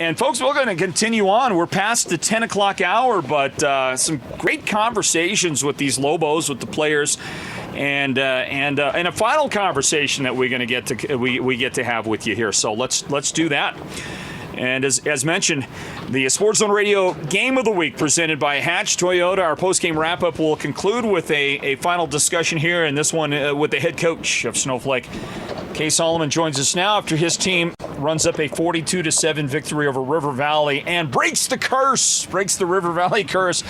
And folks, we're going to continue on. We're past the 10 o'clock hour, but some great conversations with these Lobos, with the players, and a final conversation that we're going to get to we get to have with you here. So let's do that. And as mentioned, the Sports Zone Radio Game of the Week presented by Hatch Toyota. Our post-game wrap-up will conclude with a final discussion here, and this one with the head coach of Snowflake. Kay Solomon joins us now after his team runs up a 42-7 victory over River Valley and breaks the River Valley curse.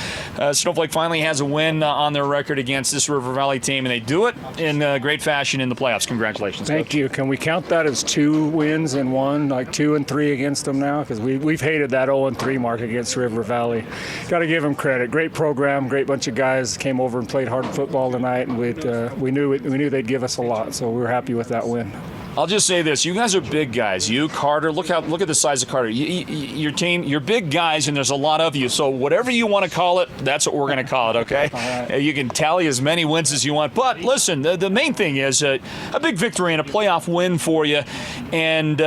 Snowflake finally has a win on their record against this River Valley team, and they do it in great fashion in the playoffs. Congratulations, Thank Coach. you. Can we count that as 2 wins in one, like 2 and 3 against them now? Because we've hated that 0-3 mark against River Valley. Got to give them credit. Great program, great bunch of guys came over and played hard football tonight, and we knew they'd give us a lot, so we were happy with that win. I'll just say this: you guys are big guys. You, Carter, look at the size of Carter. Your team, you're big guys, and there's a lot of you. So whatever you want to call it, that's what we're going to call it. Okay? Right. You can tally as many wins as you want, but listen, the main thing is a big victory and a playoff win for you, and.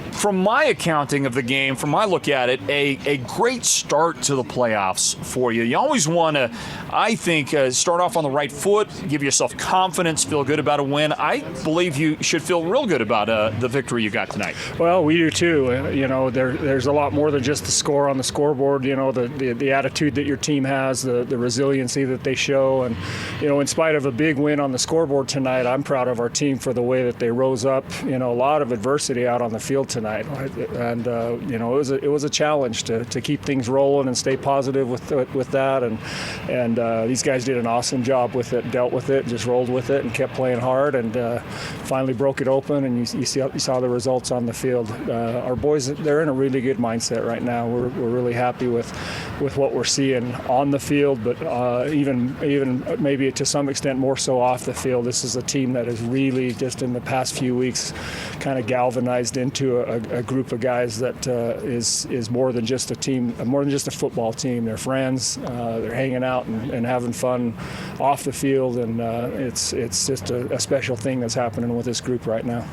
From my accounting of the game, from my look at it, a great start to the playoffs for you. You always want to, I think, start off on the right foot, give yourself confidence, feel good about a win. I believe you should feel real good about the victory you got tonight. Well, we do too. There's a lot more than just the score on the scoreboard. The attitude that your team has, the resiliency that they show, and in spite of a big win on the scoreboard tonight, I'm proud of our team for the way that they rose up. A lot of adversity out on the field tonight. And it was a challenge to keep things rolling and stay positive with that, and these guys did an awesome job with it, dealt with it, just rolled with it, and kept playing hard, and finally broke it open. And you saw the results on the field. Our boys, they're in a really good mindset right now. We're really happy with what we're seeing on the field, but even maybe to some extent more so off the field. This is a team that has really just in the past few weeks kind of galvanized into a group of guys that is more than just a team, more than just a football team. They're friends. They're hanging out and having fun off the field, and it's just a special thing that's happening with this group right now.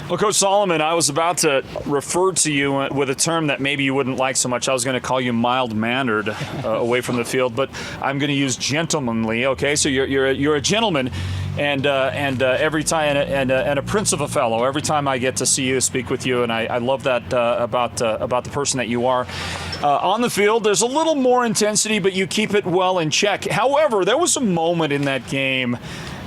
Well, Coach Solomon, I was about to refer to you with a term that maybe you wouldn't like so much. I was going to call you mild-mannered away from the field, but I'm going to use gentlemanly. Okay, so you're a gentleman, and every time and a prince of a fellow. Every time I get to see you, speak with you, and I love that about the person that you are. On the field, there's a little more intensity, but you keep it well in check. However, there was a moment in that game,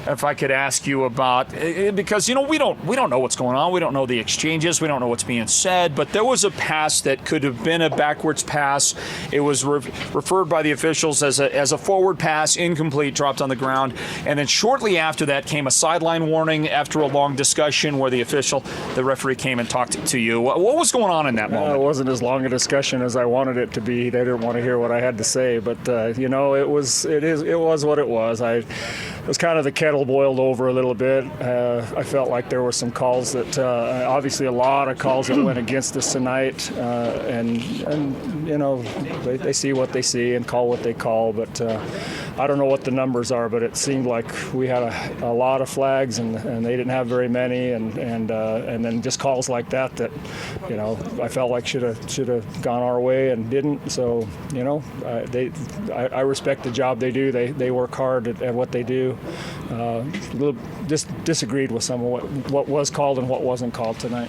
if I could ask you about, because we don't know what's going on, we don't know the exchanges, we don't know what's being said, but there was a pass that could have been a backwards pass. It was referred by the officials as a forward pass, incomplete, dropped on the ground, and then shortly after that came a sideline warning after a long discussion where the referee came and talked to you. What was going on in that moment? It wasn't as long a discussion as I wanted it to be. They didn't want to hear what I had to say, but it was what it was. It was kind of the kettle boiled over a little bit. I felt like there were some calls that, obviously a lot of calls that went against us tonight, and they see what they see and call what they call, but I don't know what the numbers are, but it seemed like we had a lot of flags and they didn't have very many, and then just calls like that I felt like should have gone our way and didn't. So I respect the job they do. They work hard at what they do. A little disagreed with some of what was called and what wasn't called tonight.